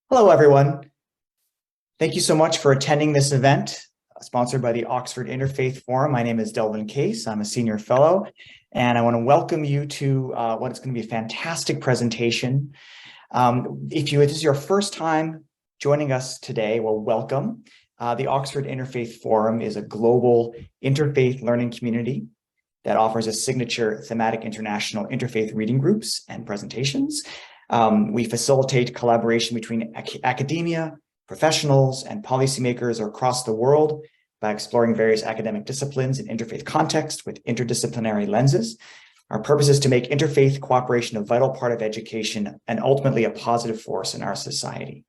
Hello, everyone. Thank you so much for attending this event, sponsored by the Oxford Interfaith Forum. My name is Delvin Case. I'm a senior fellow, and I want to welcome you to what is going to be a fantastic presentation. If this is your first time joining us today, well, welcome. The Oxford Interfaith Forum is a global interfaith learning community that offers a signature thematic international interfaith reading groups and presentations. We facilitate collaboration between academia, professionals, and policymakers across the world by exploring various academic disciplines in interfaith context with interdisciplinary lenses. Our purpose is to make interfaith cooperation a vital part of education and ultimately a positive force in our society.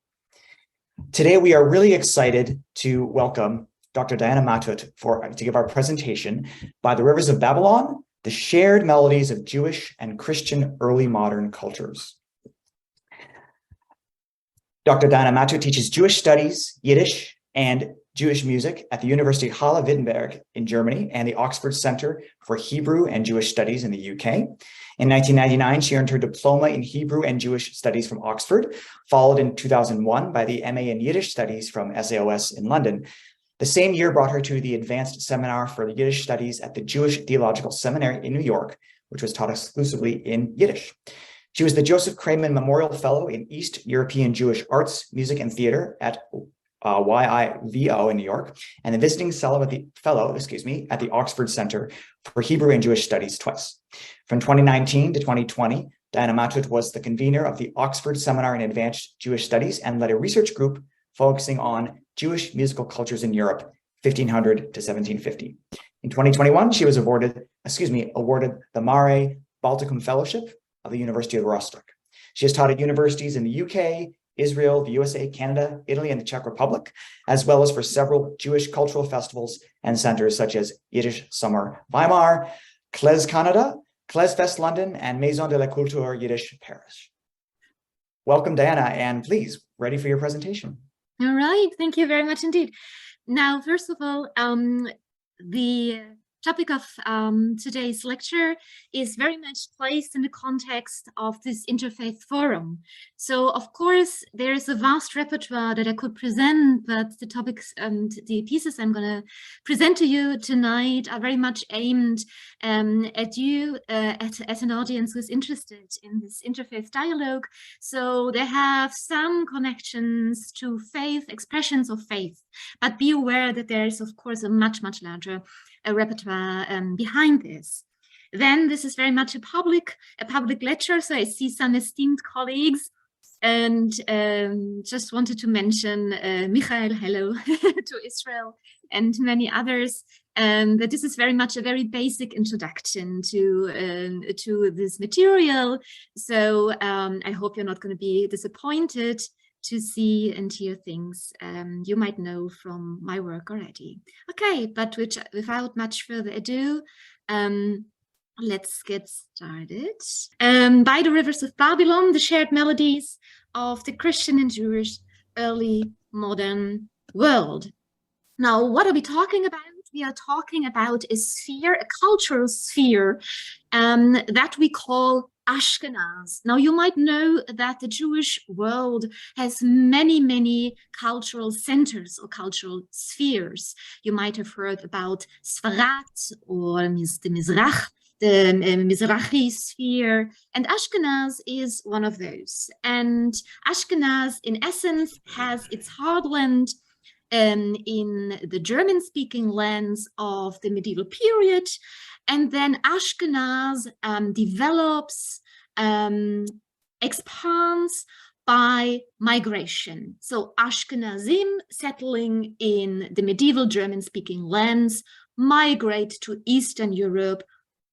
Today, we are really excited to welcome Dr. Diana Matut to give our presentation, By the Rivers of Babylon, the Shared Melodies of Jewish and Christian Early Modern Cultures. Dr. Diana Matut teaches Jewish studies, Yiddish, and Jewish music at the University Halle-Wittenberg in Germany and the Oxford Center for Hebrew and Jewish Studies in the UK. In 1999, she earned her diploma in Hebrew and Jewish Studies from Oxford, followed in 2001 by the MA in Yiddish Studies from SAOS in London. The same year brought her to the Advanced Seminar for Yiddish Studies at the Jewish Theological Seminary in New York, which was taught exclusively in Yiddish. She was the Joseph Kraman Memorial Fellow in East European Jewish Arts, Music, and Theater at YIVO in New York, and the visiting fellow at the Oxford Center for Hebrew and Jewish Studies twice. From 2019 to 2020, Diana Matut was the convener of the Oxford Seminar in Advanced Jewish Studies and led a research group focusing on Jewish musical cultures in Europe, 1500 to 1750. In 2021, she was awarded the Mare Balticum Fellowship of the University of Rostock. She has taught at universities in the UK, Israel, the USA, Canada, Italy, and the Czech Republic, as well as for several Jewish cultural festivals and centers such as Yiddish Summer Weimar, Klez Canada, Klezfest London, and Maison de la Culture Yiddish Paris. Welcome, Diana, and please, ready for your presentation. All right, thank you very much indeed. Now, first of all, the topic of today's lecture is very much placed in the context of this interfaith forum. So, of course, there is a vast repertoire that I could present, but the topics and the pieces I'm going to present to you tonight are very much aimed at you, at an audience who's interested in this interfaith dialogue. So they have some connections to faith, expressions of faith, but be aware that there is, of course, a much, much larger repertoire behind this. Then this is very much a public lecture, so I see some esteemed colleagues, and just wanted to mention Michael, hello to Israel, and many others. That this is very much a very basic introduction to this material. So I hope you're not going to be disappointed to see and hear things you might know from my work already. Okay, but without much further ado, let's get started. By the Rivers of Babylon, the Shared Melodies of the Christian and Jewish Early Modern World. Now, what are we talking about? We are talking about a sphere, a cultural sphere that we call Ashkenaz. Now, you might know that the Jewish world has many, many cultural centers or cultural spheres. You might have heard about Sfarad or the Mizrahi sphere, and Ashkenaz is one of those. And Ashkenaz, in essence, has its heartland in the German-speaking lands of the medieval period, and then Ashkenaz develops, expands by migration. So Ashkenazim settling in the medieval German-speaking lands migrate to Eastern Europe,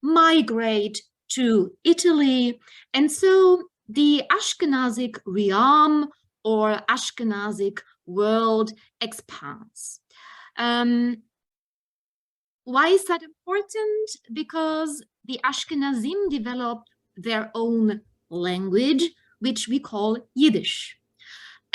migrate to Italy, and so the Ashkenazic realm or Ashkenazic world expands. Why is that important? Because the Ashkenazim developed their own language, which we call Yiddish.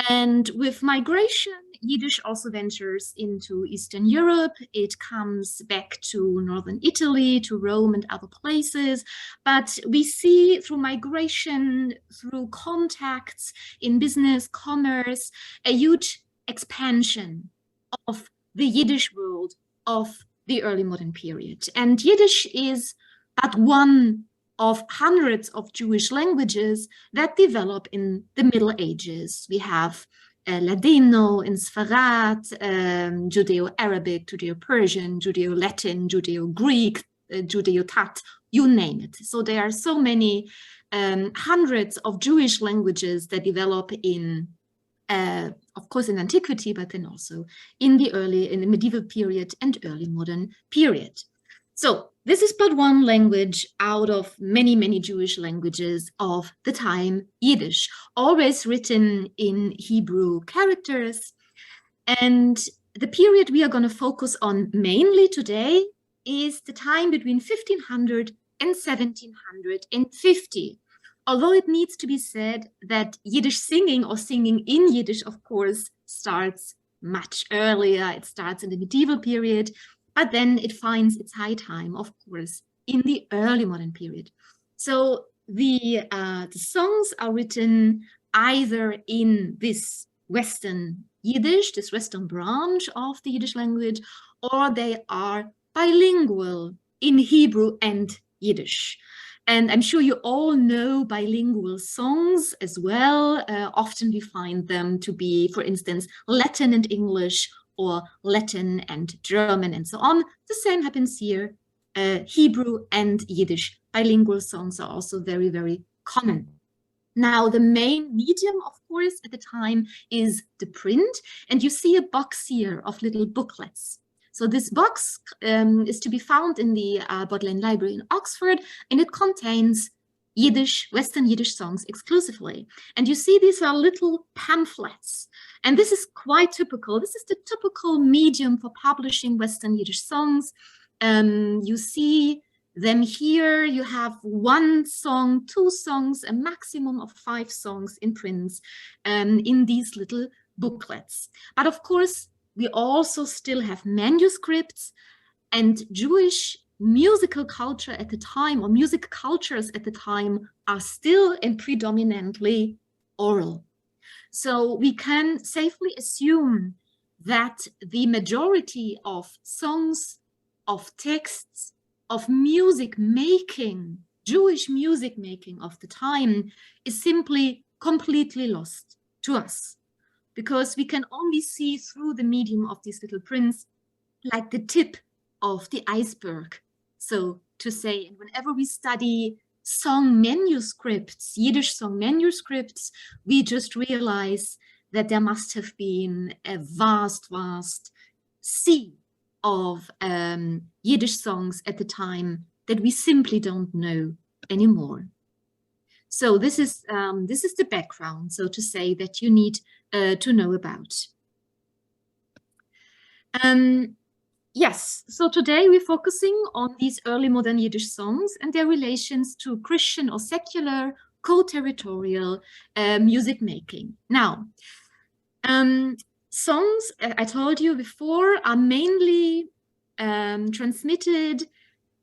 And with migration Yiddish also ventures into Eastern Europe. It comes back to northern Italy, to Rome and other places. But we see through migration, through contacts in business, commerce, a huge expansion of the Yiddish world of the early modern period. And Yiddish is but one of hundreds of Jewish languages that develop in the Middle Ages. We have Ladino in Sfarad, Judeo-Arabic, Judeo-Persian, Judeo-Latin, Judeo-Greek, Judeo-Tat, you name it. So there are so many hundreds of Jewish languages that develop in, of course, in antiquity, but then also in the medieval period and early modern period. So this is but one language out of many, many Jewish languages of the time, Yiddish, always written in Hebrew characters. And the period we are going to focus on mainly today is the time between 1500 and 1750. Although it needs to be said that Yiddish singing, or singing in Yiddish, of course, starts much earlier. It starts in the medieval period. But then it finds its high time, of course, in the early modern period. So the songs are written either in this Western Yiddish, this Western branch of the Yiddish language, or they are bilingual in Hebrew and Yiddish. And I'm sure you all know bilingual songs as well. Often we find them to be, for instance, Latin and English, or Latin and German, and so on. The same happens here. Hebrew and Yiddish bilingual songs are also very, very common. Now, the main medium, of course, at the time is the print. And you see a box here of little booklets. So this box is to be found in the Bodleian Library in Oxford, and it contains Yiddish, Western Yiddish songs exclusively. And you see these are little pamphlets. And this is quite typical. This is the typical medium for publishing Western Yiddish songs. You see them here. You have one song, two songs, a maximum of 5 songs in prints in these little booklets. But of course, we also still have manuscripts, and Jewish musical culture at the time, or music cultures at the time, are still and predominantly oral. So we can safely assume that the majority of songs, of texts, of music making, Jewish music making of the time, is simply completely lost to us, because we can only see through the medium of these little prints like the tip of the iceberg, so to say. And whenever we study song manuscripts, Yiddish song manuscripts, we just realize that there must have been a vast, vast sea of Yiddish songs at the time that we simply don't know anymore. So this is the background, so to say, that you need to know about. Yes, so today we're focusing on these early modern Yiddish songs and their relations to Christian or secular, co-territorial music making. Now, songs, I told you before, are mainly transmitted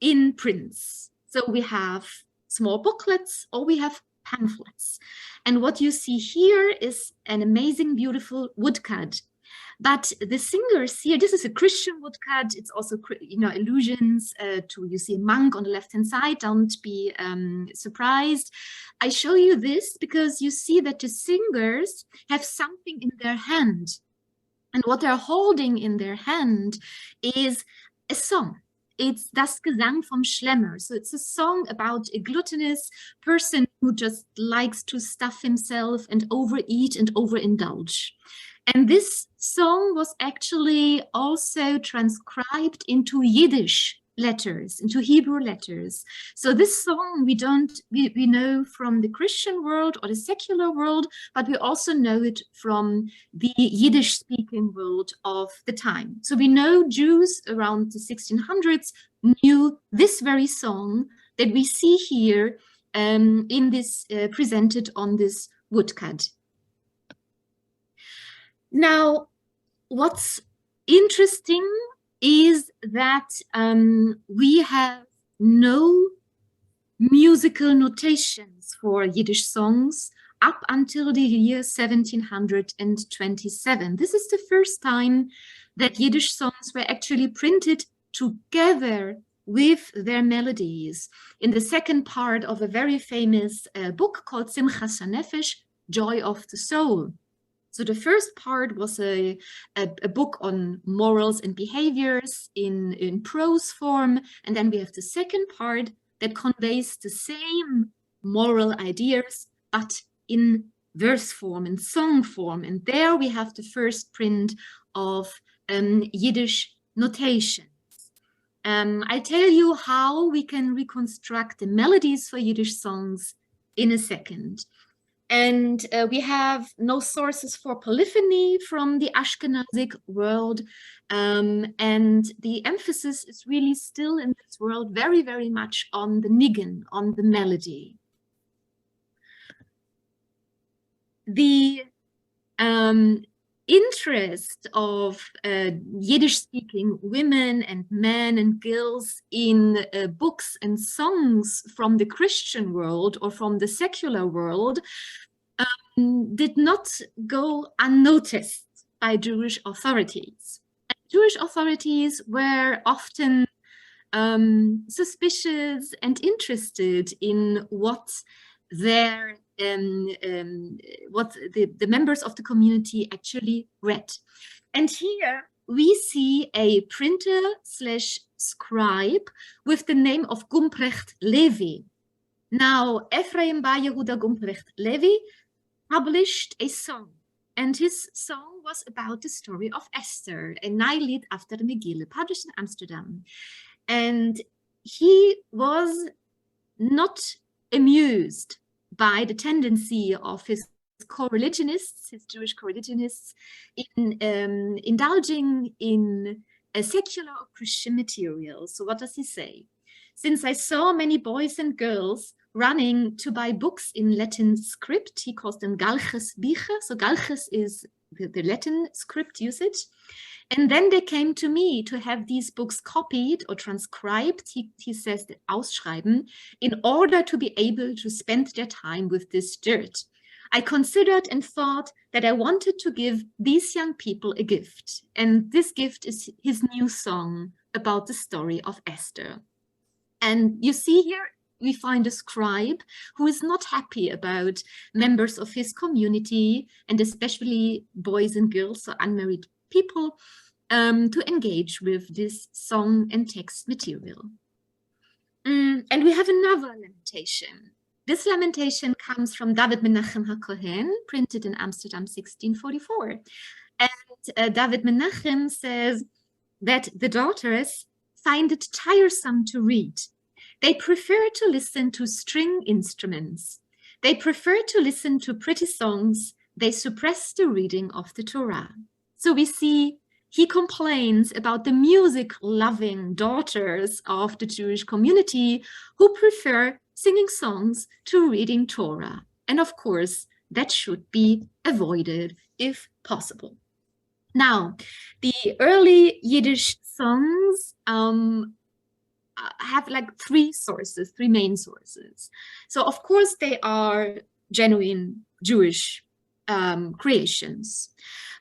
in prints. So we have small booklets or we have pamphlets. And what you see here is an amazing, beautiful woodcut. But the singers here, this is a Christian woodcut. It's also, allusions to, you see a monk on the left-hand side. Don't be surprised. I show you this because you see that the singers have something in their hand. And what they're holding in their hand is a song. It's Das Gesang vom Schlemmer. So it's a song about a gluttonous person who just likes to stuff himself and overeat and overindulge. And this song was actually also transcribed into Yiddish letters, into Hebrew letters. So this song we know from the Christian world or the secular world, but we also know it from the Yiddish speaking world of the time. So we know Jews around the 1600s knew this very song that we see here in this presented on this woodcut. Now, what's interesting is that we have no musical notations for Yiddish songs up until the year 1727. This is the first time that Yiddish songs were actually printed together with their melodies in the second part of a very famous book called Simchas HaNefesh, Joy of the Soul. So the first part was a book on morals and behaviors in prose form, and then we have the second part that conveys the same moral ideas, but in verse form, in song form. And there we have the first print of Yiddish notations. I tell you how we can reconstruct the melodies for Yiddish songs in a second. And we have no sources for polyphony from the Ashkenazic world. And the emphasis is really still in this world very, very much on the nigun, on the melody. The interest of Yiddish-speaking women and men and girls in books and songs from the Christian world or from the secular world did not go unnoticed by Jewish authorities. And Jewish authorities were often suspicious and interested in what their what the members of the community actually read. And here we see a printer/scribe with the name of Gumprecht Levi. Now, Ephraim Bar Yehuda Gumprecht Levi published a song, and his song was about the story of Esther, a Nile after the Megillah, published in Amsterdam. And he was not amused by the tendency of his co-religionists, his Jewish co-religionists, in indulging in a secular or Christian material. So what does he say? Since I saw many boys and girls running to buy books in Latin script, he calls them Galches Bücher. So Galches is the Latin script usage. And then they came to me to have these books copied or transcribed, he says that ausschreiben, in order to be able to spend their time with this dirt. I considered and thought that I wanted to give these young people a gift. And this gift is his new song about the story of Esther. And you see here, we find a scribe who is not happy about members of his community, and especially boys and girls, so unmarried people, to engage with this song and text material. And we have another lamentation. This lamentation comes from David Menachem HaKohen, printed in Amsterdam 1644. And David Menachem says that the daughters find it tiresome to read. They prefer to listen to string instruments. They prefer to listen to pretty songs. They suppress the reading of the Torah. So we see he complains about the music-loving daughters of the Jewish community who prefer singing songs to reading Torah. And of course, that should be avoided if possible. Now, the early Yiddish songs have like three main sources. So of course they are genuine Jewish creations,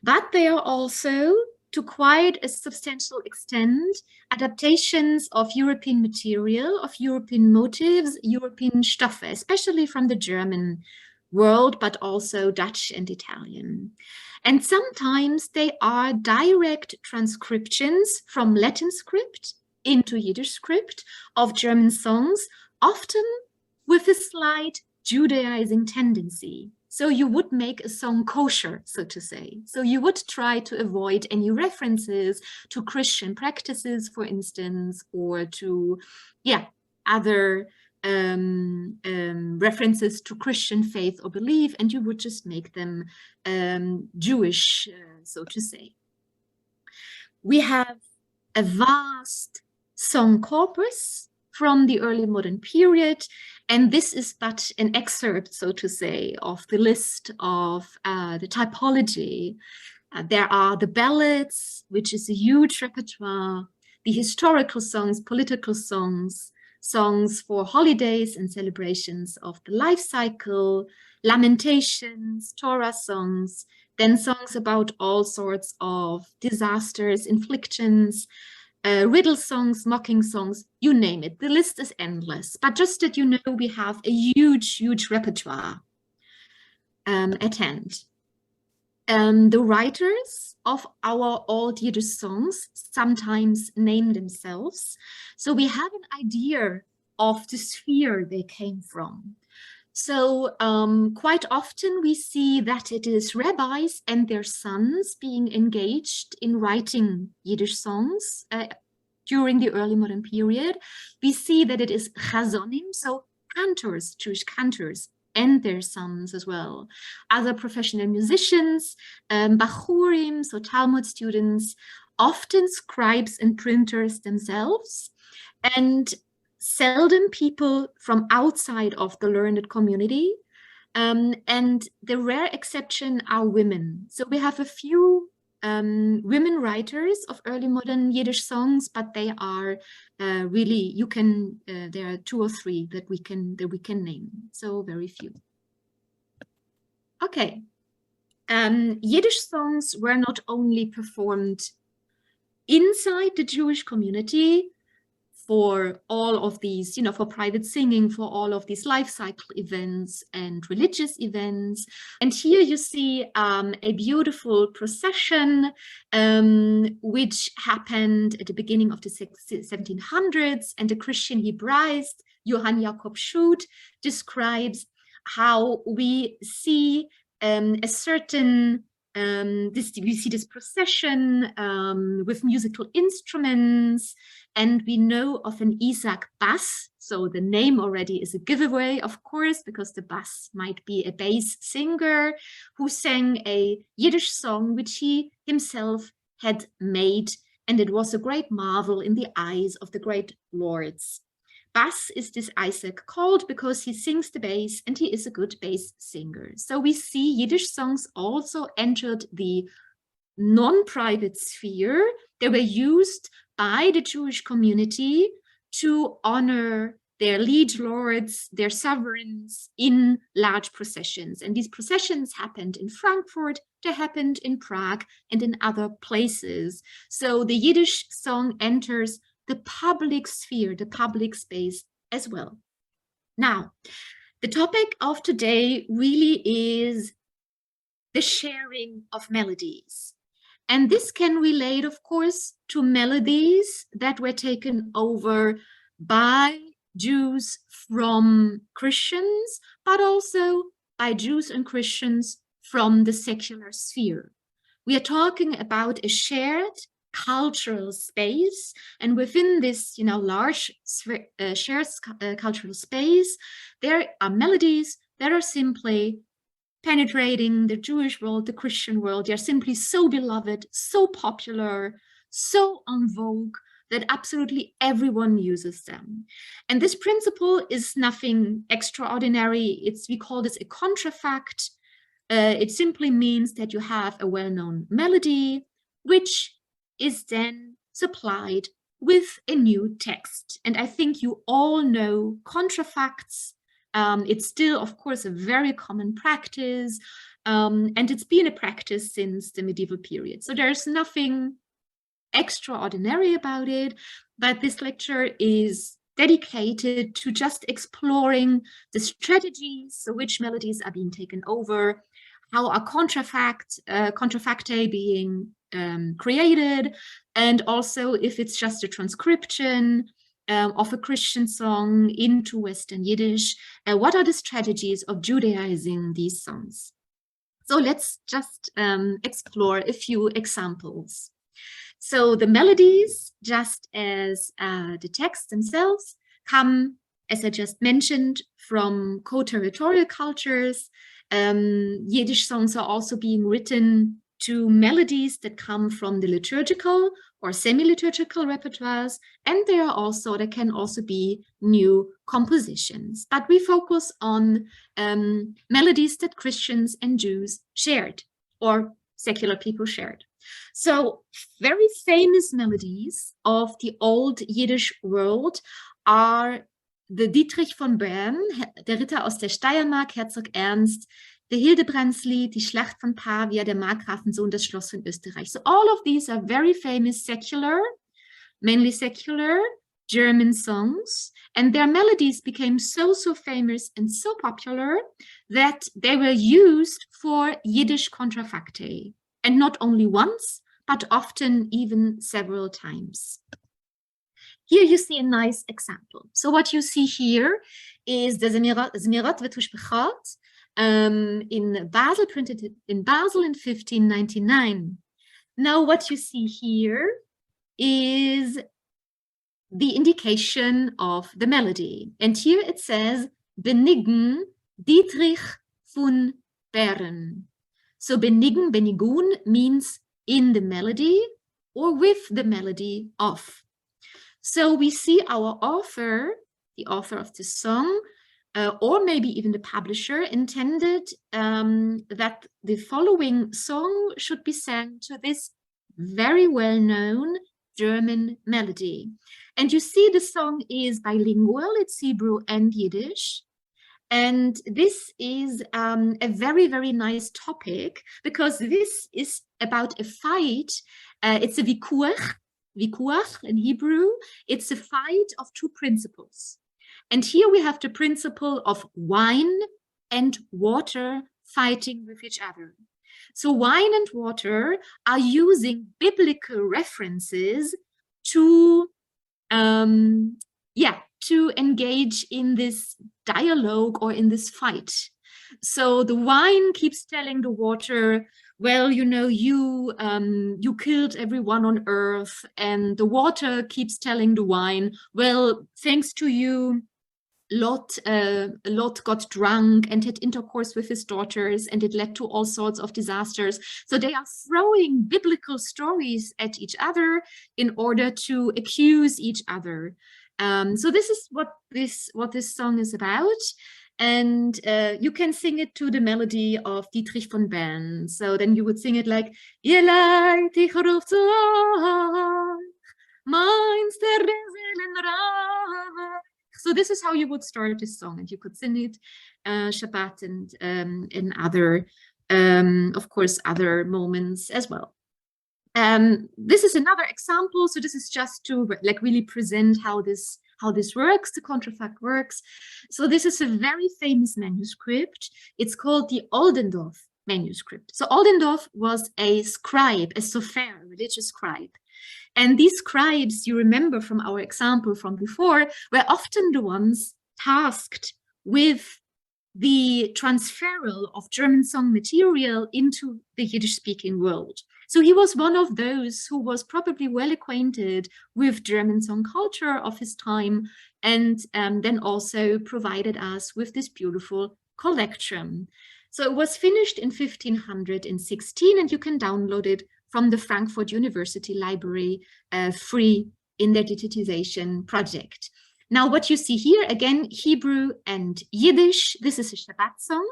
but they are also, to quite a substantial extent, adaptations of European material, of European motives, European Stoffe, especially from the German world, but also Dutch and Italian. And sometimes they are direct transcriptions from Latin script into Yiddish script of German songs, often with a slight Judaizing tendency. So you would make a song kosher, so to say. So you would try to avoid any references to Christian practices, for instance, or to, other references to Christian faith or belief, and you would just make them Jewish, so to say. We have a vast song corpus from the early modern period, and this is but an excerpt, so to say, of the list of the typology. There are the ballads, which is a huge repertoire, the historical songs, political songs, songs for holidays and celebrations of the life cycle, lamentations, Torah songs, then songs about all sorts of disasters, inflictions, riddle songs, mocking songs, you name it. The list is endless. But just that you know, we have a huge, huge repertoire at hand. The writers of our old Yiddish songs sometimes name themselves. So we have an idea of the sphere they came from. So quite often we see that it is rabbis and their sons being engaged in writing Yiddish songs during the early modern period. We see that it is chazonim, so cantors, Jewish cantors, and their sons as well. Other professional musicians, bachurim, so Talmud students, often scribes and printers themselves, and seldom people from outside of the learned community. And the rare exception are women. So we have a few women writers of early modern Yiddish songs, but they are really, there are 2 or 3 that we can name, so very few. Okay, Yiddish songs were not only performed inside the Jewish community for all of these, for private singing, for all of these life cycle events and religious events. And here you see a beautiful procession, which happened at the beginning of the 1700s. And the Christian Hebraist, Johann Jakob Schuth, describes how we see a certain we see this procession with musical instruments, and we know of an Isaac Bass. So the name already is a giveaway, of course, because the Bass might be a bass singer who sang a Yiddish song which he himself had made, and it was a great marvel in the eyes of the great lords. Bass is this Isaac called because he sings the bass and he is a good bass singer. So we see Yiddish songs also entered the non-private sphere. They were used by the Jewish community to honor their liege lords, their sovereigns in large processions. And these processions happened in Frankfurt, they happened in Prague and in other places. So the Yiddish song enters the public sphere, the public space as well. Now, the topic of today really is the sharing of melodies. And this can relate, of course, to melodies that were taken over by Jews from Christians, but also by Jews and Christians from the secular sphere. We are talking about a shared cultural space, and within this large shared cultural space, there are melodies that are simply penetrating the Jewish world, the Christian world. They're simply so beloved, so popular, so en vogue that absolutely everyone uses them. And this principle is nothing extraordinary. We call this a contrafact. It simply means that you have a well-known melody which is then supplied with a new text. And I think you all know contrafacts. It's still, of course, a very common practice, and it's been a practice since the medieval period. So there's nothing extraordinary about it, but this lecture is dedicated to just exploring the strategies, so which melodies are being taken over, how are contrafactae being created, and also if it's just a transcription of a Christian song into Western Yiddish, what are the strategies of Judaizing these songs? So let's just explore a few examples. So the melodies, just as the texts themselves, come, as I just mentioned, from co-territorial cultures. Yiddish songs are also being written to melodies that come from the liturgical or semi-liturgical repertoires, and there can also be new compositions. But we focus on melodies that Christians and Jews shared, or secular people shared. So very famous melodies of the old Yiddish world are the Dietrich von Bern, der Ritter aus der Steiermark, Herzog Ernst, the Hildebrandslied, die Schlacht von Pavia, der Markgrafensohn, das Schloss von Österreich. So all of these are very famous secular, mainly secular German songs, and their melodies became so famous and so popular that they were used for Yiddish contrafacta, and not only once, but often even several times. Here you see a nice example. So what you see here is the Zemirot Vetushbechot in Basel, printed in Basel in 1599. Now what you see here is the indication of the melody. And here it says, Benign Dietrich von Bern. So Benign, Benigun means in the melody or with the melody of. So we see our author, the author of this song, or maybe even the publisher, intended that the following song should be sang to this very well-known German melody. And you see the song is bilingual, it's Hebrew and Yiddish. And this is a very, very nice topic, because this is about a fight. It's a vikuach in Hebrew. It's a fight of two principles. And here we have the principle of wine and water fighting with each other. So wine and water are using biblical references to engage in this dialogue or in this fight. So the wine keeps telling the water, well, you know, you killed everyone on earth, and the water keeps telling the wine, well, thanks to you, Lot got drunk and had intercourse with his daughters, and it led to all sorts of disasters. So they are throwing biblical stories at each other in order to accuse each other. So this is what this song is about. And you can sing it to the melody of Dietrich von Bern. So then you would sing it like, Ihr Leid, ich ruf zu euch, meins der Seelen Reich. So this is how you would start this song, and you could sing it Shabbat and in other, of course, other moments as well. This is another example. So this is just to like really present how this works, the contrafact works. So this is a very famous manuscript. It's called the Oldendorf manuscript. So Oldendorf was a scribe, a sofer, a religious scribe. And these scribes, you remember from our example from before, were often the ones tasked with the transferal of German song material into the Yiddish-speaking world. So he was one of those who was probably well acquainted with German song culture of his time, and then also provided us with this beautiful collection. So it was finished in 1516, and you can download it from the Frankfurt University Library free in their digitization project. Now what you see here, again, Hebrew and Yiddish, this is a Shabbat song.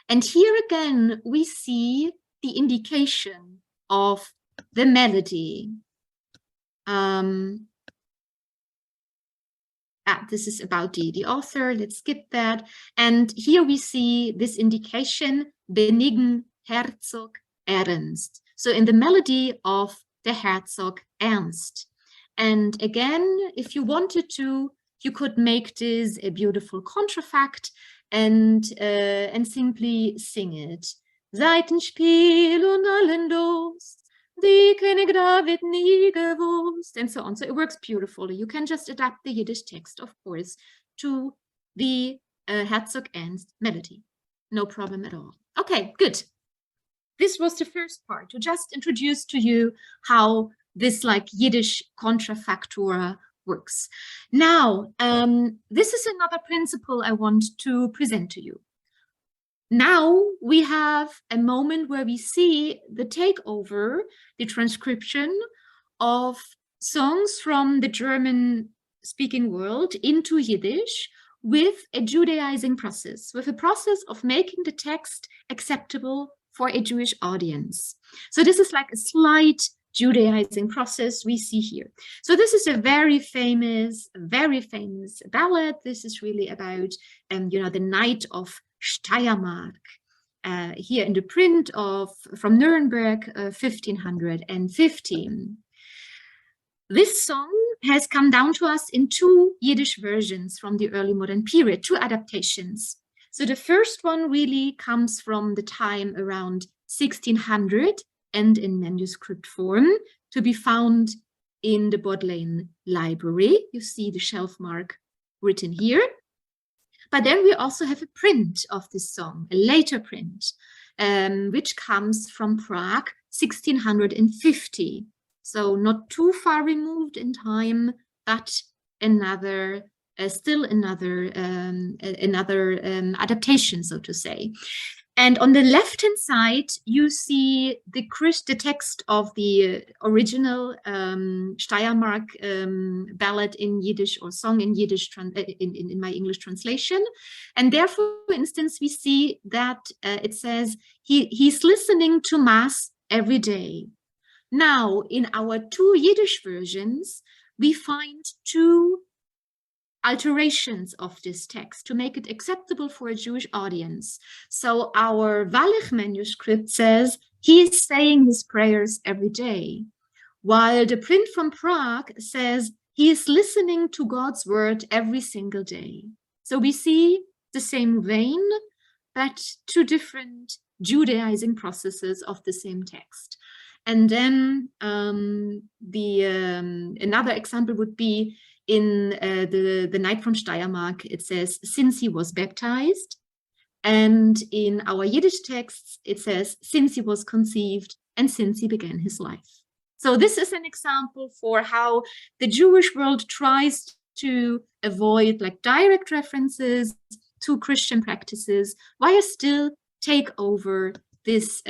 And here again, we see the indication of the melody. This is about the author, let's skip that. And here we see this indication, Benign Herzog Ernst. So in the melody of the Herzog Ernst. And again, if you wanted to, you could make this a beautiful contrafact and simply sing it. Seitenspiel und allen Durst, die König David nie gewusst, and so on. So it works beautifully. You can just adapt the Yiddish text, of course, to the Herzog Ernst melody. No problem at all. Okay, good. This was the first part, to just introduce to you how this like Yiddish contrafactura works. Now, this is another principle I want to present to you. Now we have a moment where we see the takeover, the transcription of songs from the German-speaking world into Yiddish with a Judaizing process, with a process of making the text acceptable for a Jewish audience. So this is like a slight Judaizing process we see here. So this is a very famous ballad. This is really about, the Night of Steiermark. Here in the print from Nuremberg, 1515. This song has come down to us in two Yiddish versions from the early modern period, two adaptations. So the first one really comes from the time around 1600 and in manuscript form, to be found in the Bodleian Library. You see the shelf mark written here. But then we also have a print of this song, a later print, which comes from Prague, 1650. So not too far removed in time, but still another adaptation, so to say. And on the left-hand side, you see the text of the original Steiermark ballad in Yiddish, or song in Yiddish in my English translation. And there, for instance, we see that it says, he's listening to Mass every day. Now, in our two Yiddish versions, we find two alterations of this text to make it acceptable for a Jewish audience. So our Wallich manuscript says he is saying his prayers every day, while the print from Prague says he is listening to God's word every single day. So we see the same vein, but two different Judaizing processes of the same text. And then another example would be in the Night from Steiermark. It says, since he was baptized. And in our Yiddish texts, it says, since he was conceived and since he began his life. So this is an example for how the Jewish world tries to avoid like direct references to Christian practices, while still take over this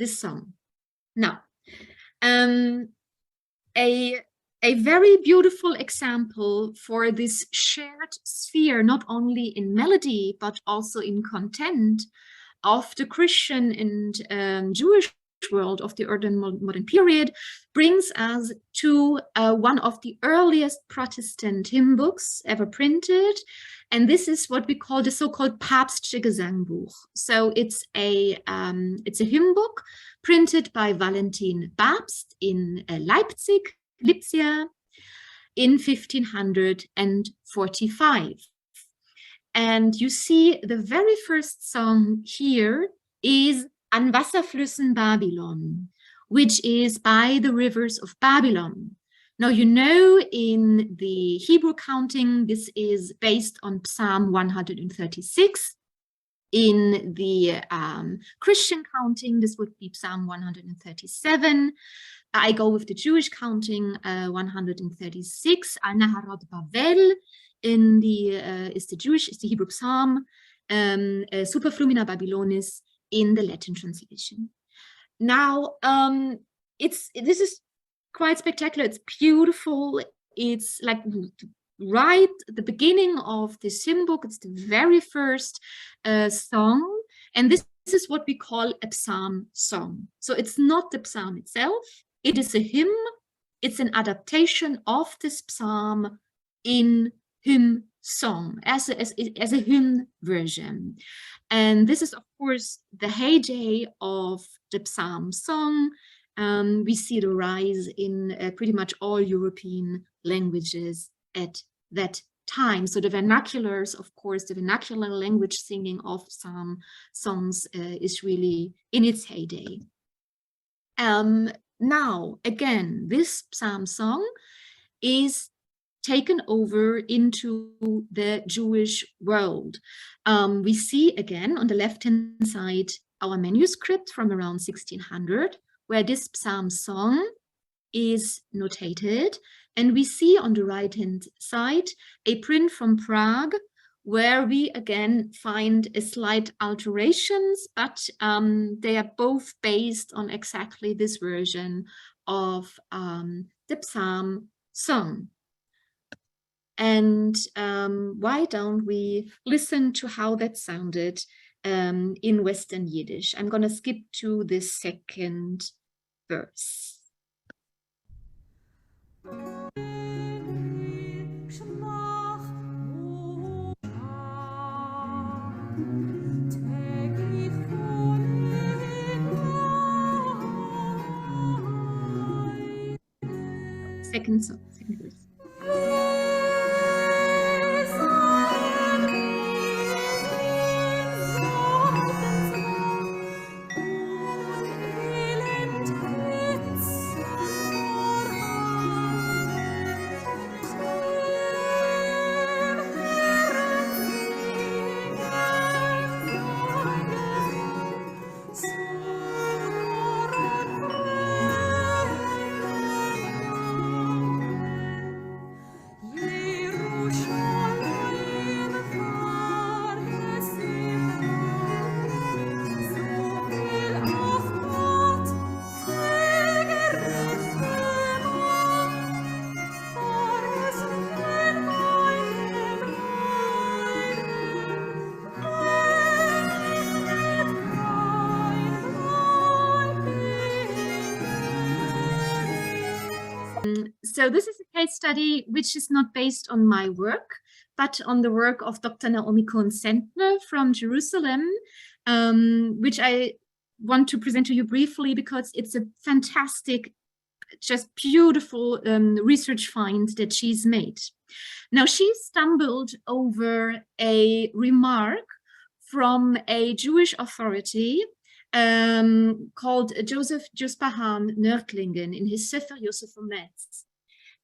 song. Now, a very beautiful example for this shared sphere, not only in melody, but also in content of the Christian and Jewish world of the early modern period, brings us to one of the earliest Protestant hymn books ever printed. And this is what we call the so-called Papstsche Gesangbuch. So it's a hymn book printed by Valentin Babst in Leipzig, Lipsia, in 1545. And you see the very first song here is An Wasserflüssen Babylon, which is by the rivers of Babylon. Now, you know, in the Hebrew counting, this is based on Psalm 136. In the Christian counting, this would be Psalm 137. I go with the Jewish counting, 136. Al Naharot Bavel is the Hebrew Psalm. Super Flumina Babylonis in the Latin translation. Now, this is quite spectacular. It's beautiful. It's like right at the beginning of this hymn book. It's the very first song, and this is what we call a psalm song. So it's not the psalm itself. It is a hymn. It's an adaptation of this psalm in hymn song as a hymn version. And this is, of course, the heyday of the psalm song. We see the rise in pretty much all European languages at that time. So the vernaculars, of course, the vernacular language singing of psalm songs is really in its heyday. Now, again, this psalm song is taken over into the Jewish world. We see again on the left-hand side our manuscript from around 1600, where this psalm song is notated. And we see on the right-hand side a print from Prague, where we again find a slight alterations, but they are both based on exactly this version of the psalm song. And why don't we listen to how that sounded in Western Yiddish. I'm going to skip to the second verse. Second verse. So this is a case study which is not based on my work, but on the work of Dr. Naomi Cohen-Sentner from Jerusalem, which I want to present to you briefly because it's a fantastic, just beautiful research find that she's made. Now, she stumbled over a remark from a Jewish authority called Joseph Juspahan Nörtlingen in his Sefer Yosef Ometz.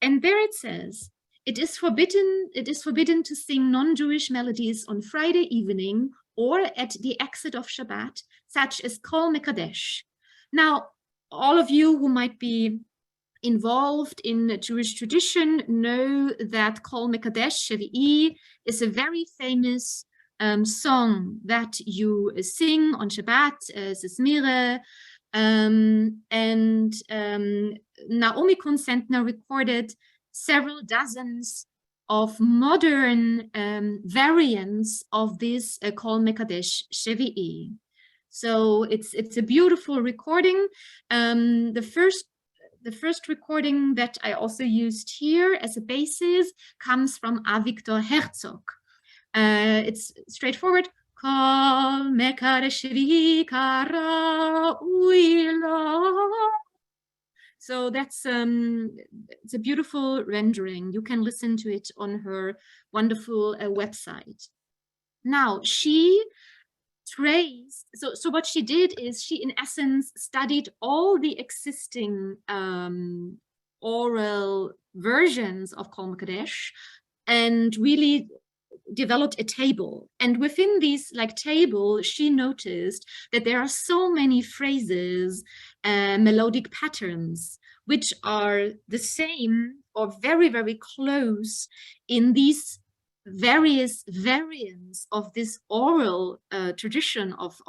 And there it says, it is forbidden to sing non-Jewish melodies on Friday evening or at the exit of Shabbat, such as Kol Mekadesh. Now, all of you who might be involved in Jewish tradition know that Kol Mekadesh Shavi'i is a very famous song that you sing on Shabbat, Zizmire, Naomi Cohen-Sentner recorded several dozens of modern variants of this Kol Mekadesh Shavi'i. So it's a beautiful recording. The first recording that I also used here as a basis comes from Avigdor Herzog. It's straightforward. Kol Mekadesh Vikara Uila. So that's it's a beautiful rendering. You can listen to it on her wonderful website. Now she traced. So what she did is she, in essence, studied all the existing oral versions of Kol Mekadesh and really developed a table. And within this table, she noticed that there are so many phrases, melodic patterns, which are the same or very, very close in these various variants of this oral tradition of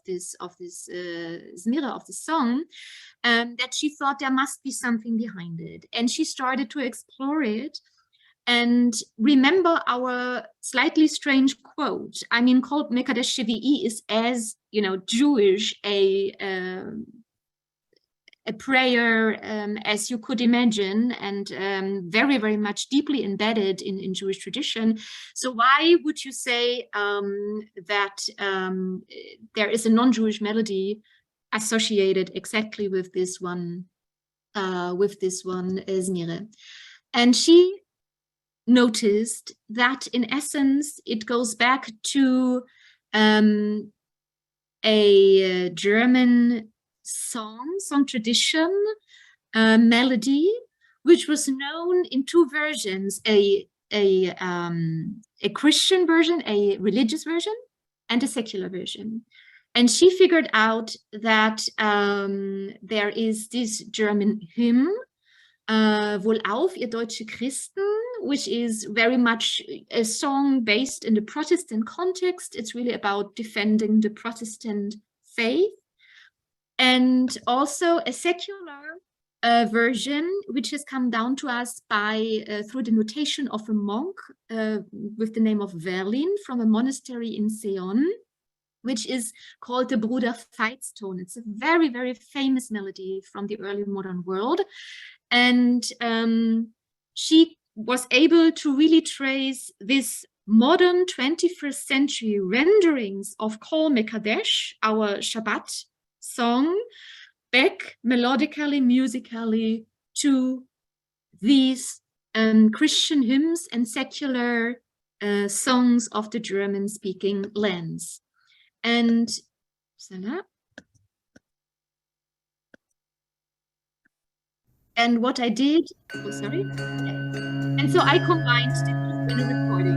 this Zmira, of the song, that she thought there must be something behind it. And she started to explore it. And remember our slightly strange quote. I mean, Kol Mekadesh Shavi'i is as, Jewish a prayer as you could imagine, and very, very much deeply embedded in Jewish tradition. So why would you say that there is a non-Jewish melody associated exactly with this one Zmire? And she noticed that in essence it goes back to a German song tradition, melody, which was known in two versions: a Christian version, a religious version, and a secular version. And she figured out that there is this German hymn, Wohlauf, ihr deutsche Christen, which is very much a song based in the Protestant context. It's really about defending the Protestant faith. And also a secular version, which has come down to us through the notation of a monk with the name of Verlin from a monastery in Seon. which is called the Bruder Veitstone. It's a very, very famous melody from the early modern world. And she was able to really trace this modern 21st century renderings of Kol Mekadesh, our Shabbat song, back melodically, musically to these Christian hymns and secular songs of the German-speaking lands. And what I did, oh, sorry. And so I combined the two in a recording.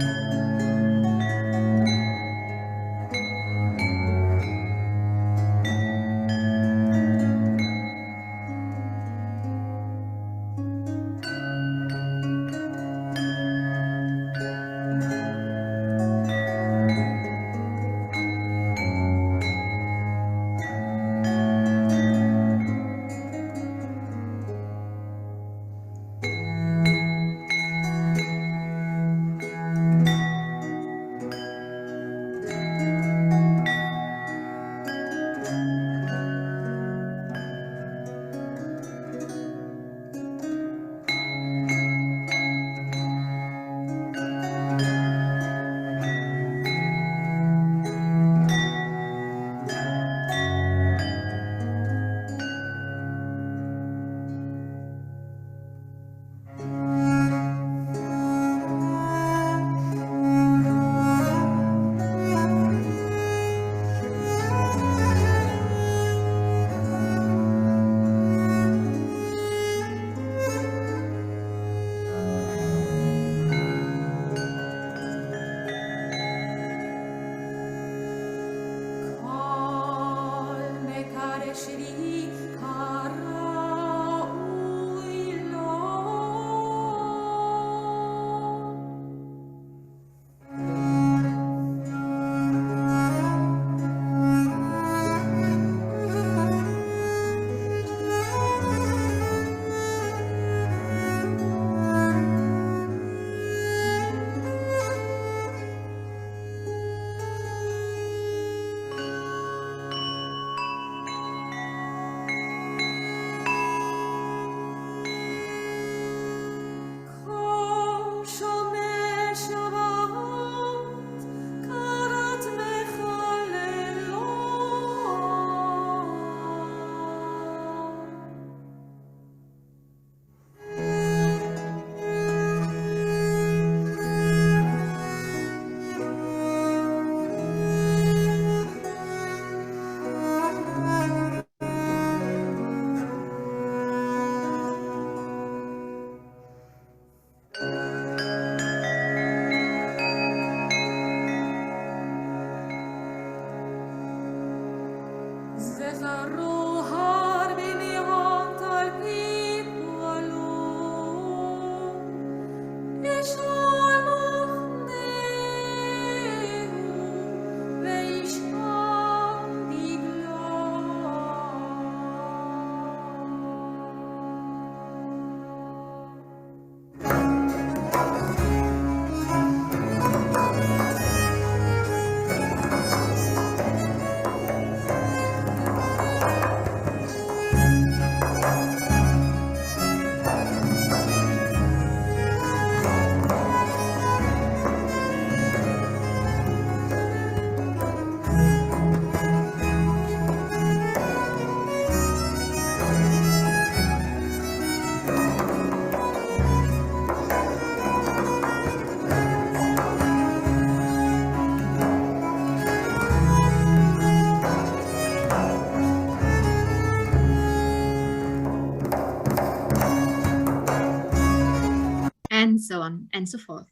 And so on and so forth.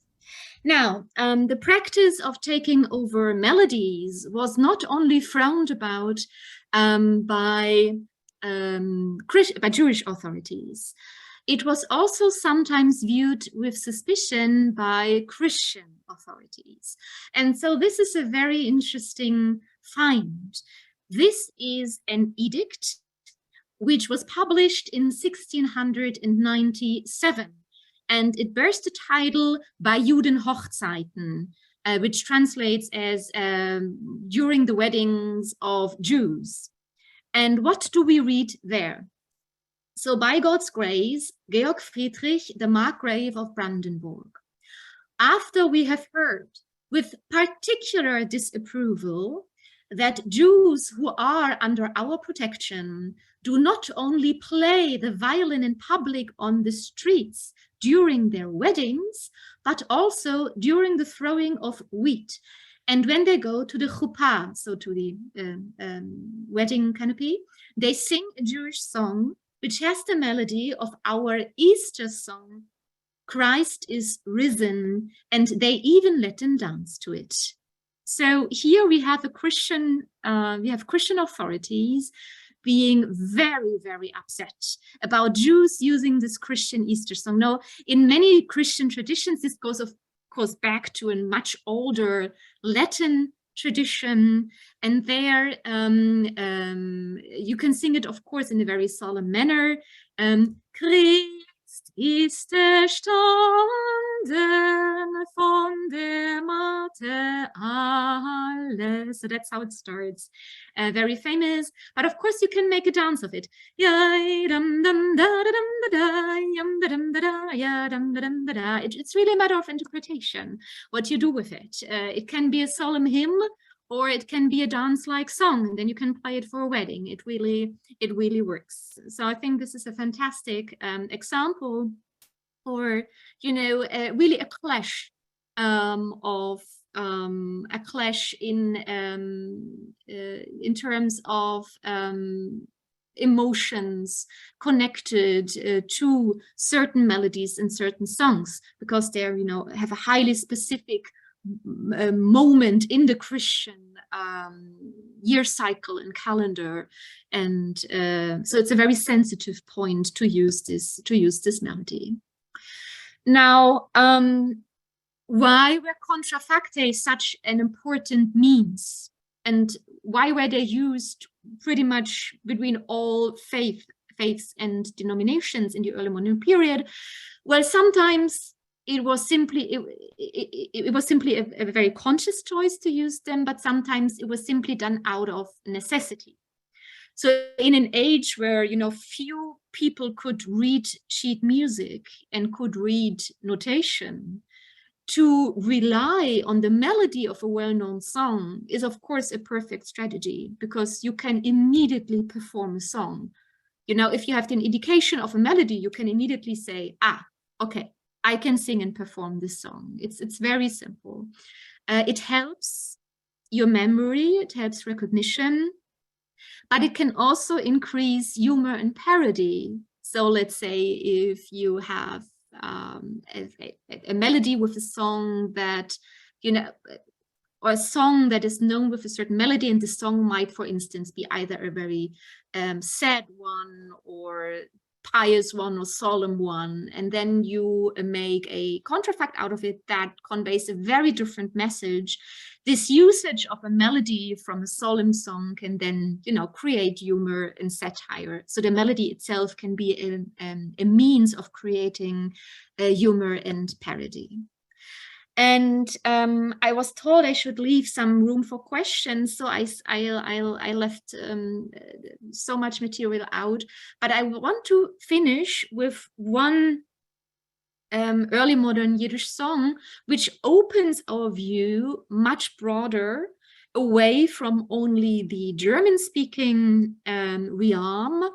Now, the practice of taking over melodies was not only frowned about by Jewish authorities. It was also sometimes viewed with suspicion by Christian authorities. And so this is a very interesting find. This is an edict which was published in 1697. And it bears the title Bei Juden Hochzeiten, which translates as during the weddings of Jews. And what do we read there? So by God's grace, Georg Friedrich, the Margrave of Brandenburg. After we have heard with particular disapproval that Jews who are under our protection do not only play the violin in public on the streets during their weddings, but also during the throwing of wheat. And when they go to the chuppah, so to the wedding canopy, they sing a Jewish song which has the melody of our Easter song, Christ is risen, and they even let them dance to it. So here we have Christian authorities being very, very upset about Jews using this Christian Easter song. Now, in many Christian traditions, this goes, of course, back to a much older Latin tradition, and there you can sing it, of course, in a very solemn manner. Christ ist erstanden von der Matte alle. So that's how it starts. Very famous, but of course you can make a dance of it. It's really a matter of interpretation, what you do with it. It can be a solemn hymn, or it can be a dance-like song, and then you can play it for a wedding. It really works. So I think this is a fantastic example for, really a clash in terms of emotions connected to certain melodies and certain songs, because they're, have a highly specific moment in the Christian year cycle and calendar, and so it's a very sensitive point to use this melody. Now, why were contrafacta such an important means, and why were they used pretty much between all faiths and denominations in the early modern period? Well, sometimes it was simply a very conscious choice to use them, but sometimes it was simply done out of necessity. So in an age where, few people could read sheet music and could read notation, to rely on the melody of a well-known song is, of course, a perfect strategy, because you can immediately perform a song. If you have an indication of a melody, you can immediately say, okay, I can sing and perform this song. It's very simple. It helps your memory, it helps recognition, but it can also increase humor and parody. So let's say if you have a melody with a song that, or a song that is known with a certain melody, and the song might, for instance, be either a very sad one or pious one or solemn one, and then you make a contrafact out of it that conveys a very different message. This usage of a melody from a solemn song can then, create humor and satire. So the melody itself can be a means of creating humor and parody. And I was told I should leave some room for questions, so I left so much material out. But I want to finish with one early modern Yiddish song, which opens our view much broader, away from only the German-speaking realm,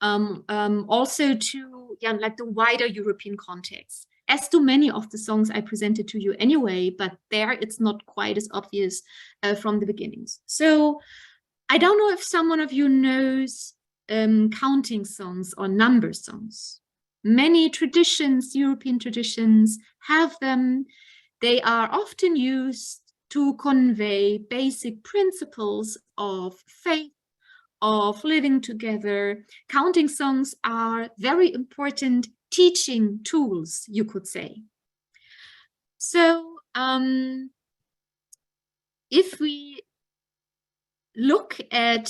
also to like the wider European context, as to many of the songs I presented to you anyway, but there it's not quite as obvious from the beginnings. So I don't know if someone of you knows counting songs or number songs. Many traditions, European traditions, have them. They are often used to convey basic principles of faith, of living together. Counting songs are very important teaching tools, you could say. So if we look at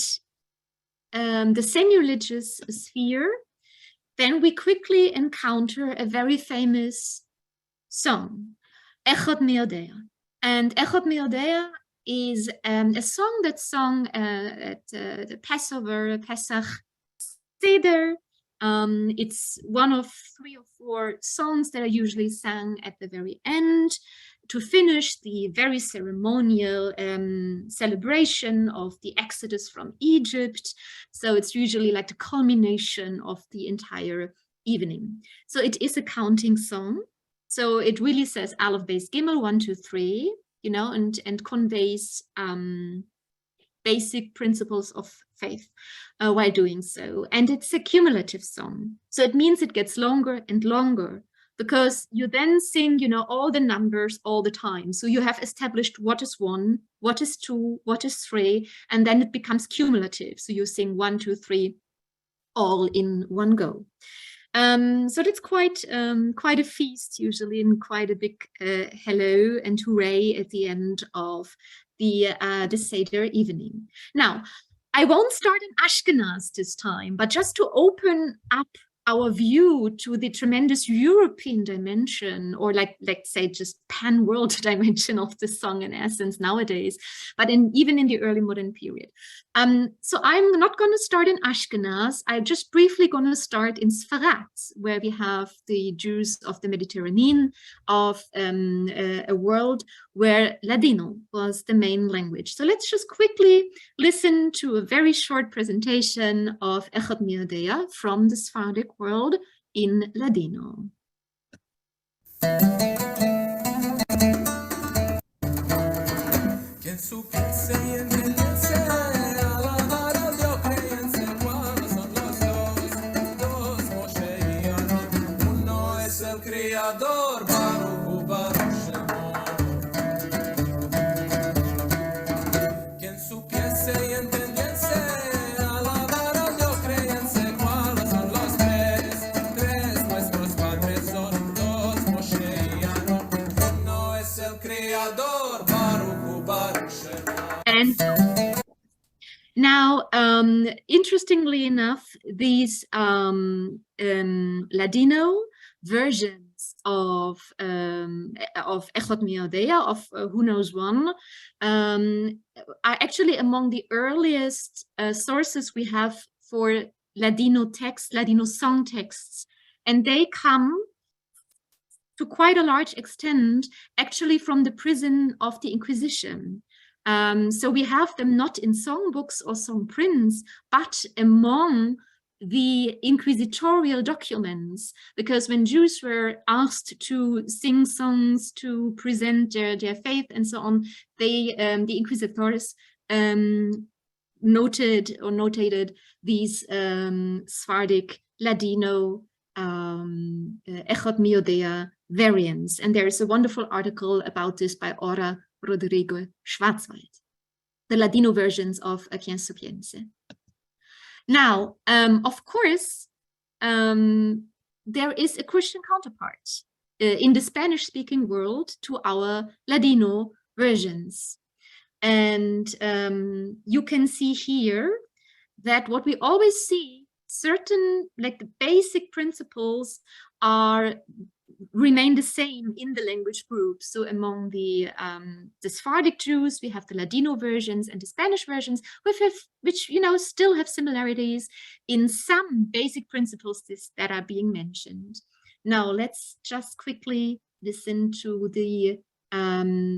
the semi-religious sphere, then we quickly encounter a very famous song, Echad Mi Yodea. And Echot Meodea is a song that's sung at the Passover, Pesach Seder. It's one of 3 or 4 songs that are usually sung at the very end to finish the very ceremonial celebration of the Exodus from Egypt. So it's usually like the culmination of the entire evening. So it is a counting song. So it really says Aleph, Beis, Gimel, 1, 2, 3, you know, and conveys basic principles of faith while doing so. And it's a cumulative song. So it means it gets longer and longer because you then sing, you know, all the numbers all the time. So you have established what is 1, what is 2, what is 3, and then it becomes cumulative. So you sing 1, 2, 3 all in one go. So that's quite a feast usually, and quite a big hello and hooray at the end of the Seder evening. Now, I won't start in Ashkenaz this time, but just to open up our view to the tremendous European dimension, or let's say just pan-world dimension of the song in essence nowadays, but even in the early modern period. So I'm not going to start in Ashkenaz. I'm just briefly going to start in Sfarad, where we have the Jews of the Mediterranean, of a world where Ladino was the main language. So let's just quickly listen to a very short presentation of Echad Miodea from the Sephardic world in Ladino. And now, interestingly enough, these Ladino versions of Echad Miodea, of Who Knows One, are actually among the earliest sources we have for Ladino texts, Ladino song texts, and they come to quite a large extent actually from the prison of the Inquisition. So we have them not in songbooks or song prints, but among the inquisitorial documents, because when Jews were asked to sing songs, to present their faith and so on, they, the inquisitors notated these Sephardic Ladino Echad Miodea variants. And there is a wonderful article about this by Ora Rodrigo Schwarzwald, the Ladino versions of Quien Sapiense. Now, of course, there is a Christian counterpart in the Spanish-speaking world to our Ladino versions. And you can see here that what we always see, certain, like the basic principles remain the same in the language group. So among the Sephardic Jews, we have the Ladino versions and the Spanish versions, which you know still have similarities in some basic principles that are being mentioned. Now let's just quickly listen to the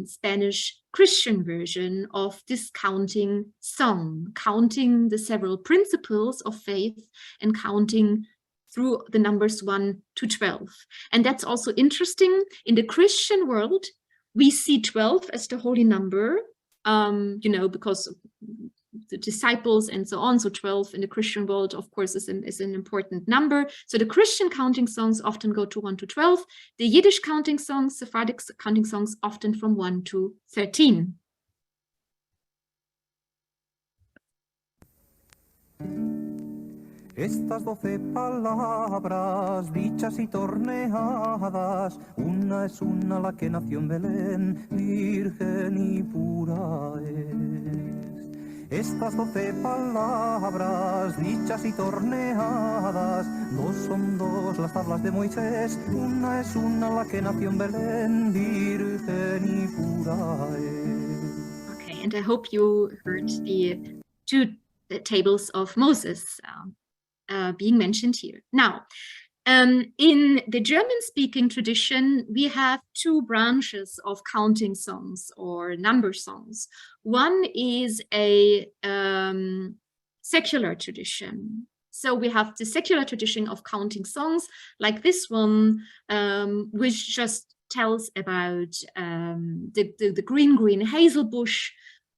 Spanish Christian version of this counting song, counting the several principles of faith and counting through the numbers 1 to 12. And that's also interesting. In the Christian world, we see 12 as the holy number, you know, because of the disciples and so on. So 12 in the Christian world, of course, is an important number. So the Christian counting songs often go to 1 to 12. The Yiddish counting songs, Sephardic counting songs, often from 1 to 13. Estas 12 palabras dichas y torneadas, una es una la que nació en Belén, virgen y pura es. Estas 12 palabras dichas y torneadas, dos son dos las tablas de Moisés, una es una la que nació en Belén, virgen y pura es. Okay, and I hope you heard the two tables of Moses being mentioned here. Now, in the German-speaking tradition, we have two branches of counting songs or number songs. One is a secular tradition. So we have the secular tradition of counting songs, like this one, which just tells about the green hazel bush.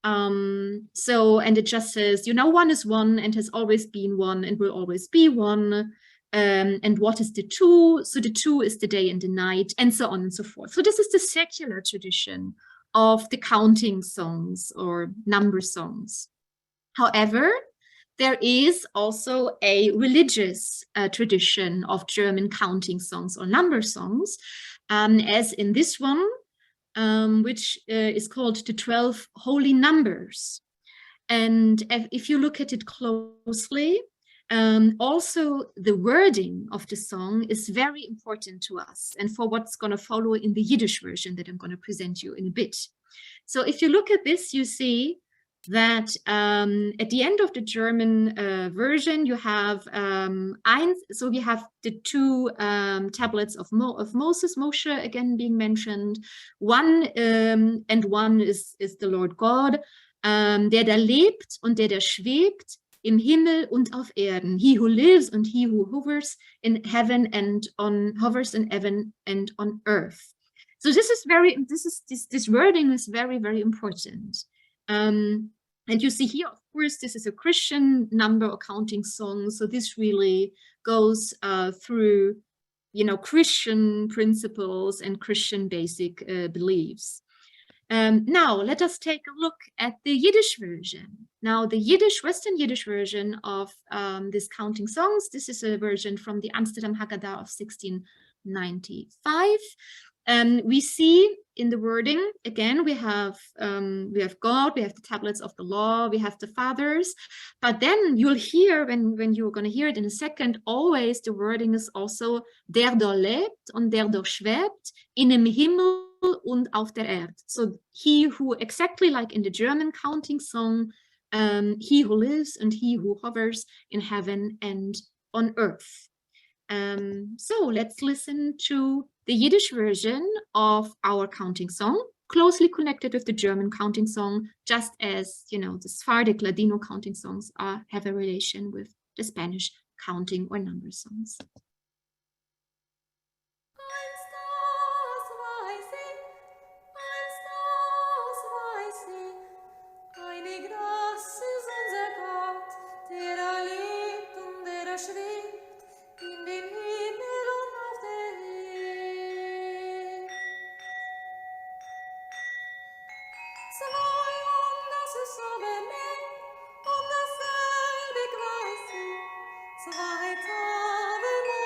And it just says, you know, one is one and has always been one and will always be one. And what is the two? So the two is the day and the night, and so on and so forth. So this is the secular tradition of the counting songs or number songs. However, there is also a religious tradition of German counting songs or number songs, as in this one, which is called the 12 Holy Numbers. And if you look at it closely, also the wording of the song is very important to us and for what's going to follow in the Yiddish version that I'm going to present you in a bit. So if you look at this, you see that at the end of the German version, you have so we have the two tablets of Moses, Moshe again being mentioned. One and one is the Lord God, der da lebt und der da schwebt im Himmel und auf Erden. He who lives and he who hovers in heaven and hovers in heaven and on earth. So this wording is very, very important. And you see here, of course, this is a Christian number or counting song. So this really goes through, you know, Christian principles and Christian basic beliefs. Now, let us take a look at the Yiddish version. Now, the Western Yiddish version of this counting songs, this is a version from the Amsterdam Haggadah of 1695. We see in the wording, again, we have God, we have the tablets of the law, we have the fathers, but then you'll hear, when you're going to hear it in a second, always the wording is also der da lebt und der da schwebt in dem Himmel und auf der Erde. So he who, exactly like in the German counting song, he who lives and he who hovers in heaven and on earth. So let's listen to the Yiddish version of our counting song, closely connected with the German counting song, just as, you know, the Sephardic Ladino counting songs have a relation with the Spanish counting or number songs. Zwei Tafel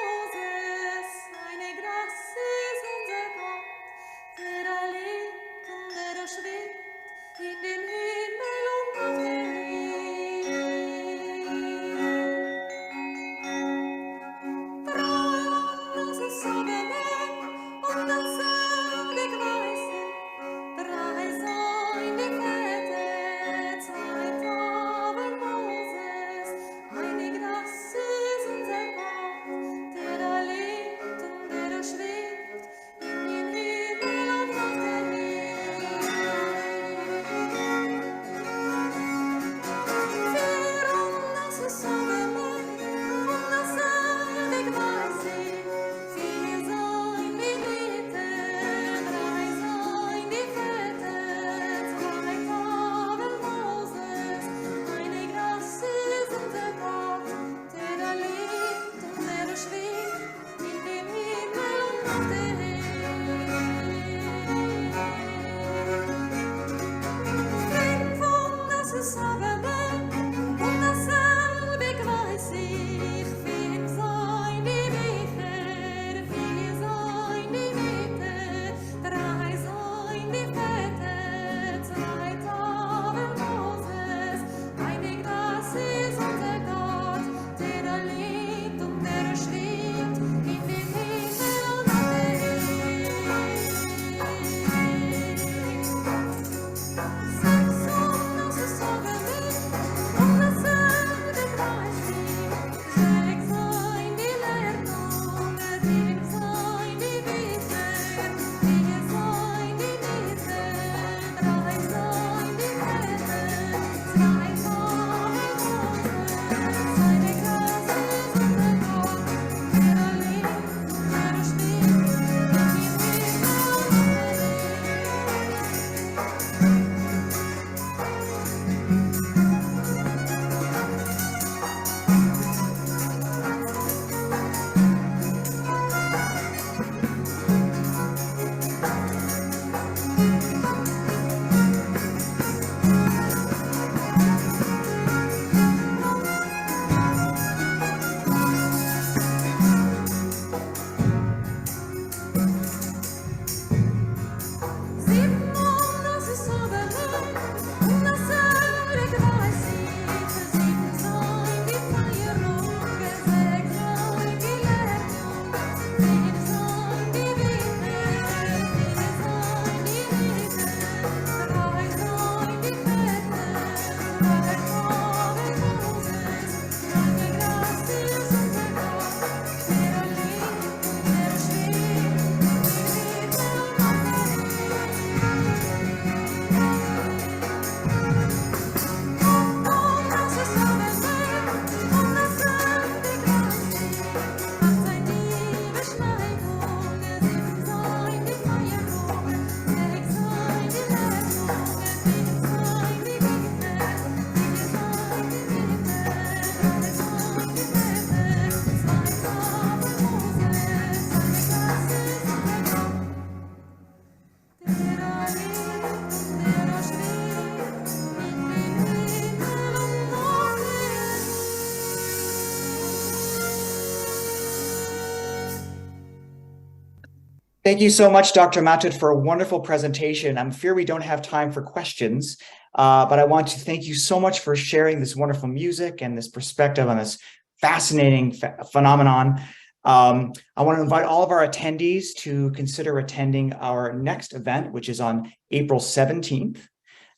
Thank you so much, Dr. Matut, for a wonderful presentation. I'm fear we don't have time for questions, but I want to thank you so much for sharing this wonderful music and this perspective on this fascinating phenomenon. I want to invite all of our attendees to consider attending our next event, which is on April 17th.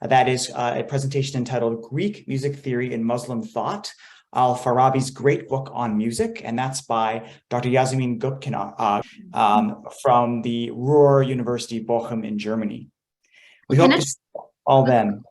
That is a presentation entitled Greek Music Theory in Muslim Thought, Al-Farabi's great book on music, and that's by Dr. Yasemin Gökçener from the Ruhr University Bochum in Germany. We hope to see all then.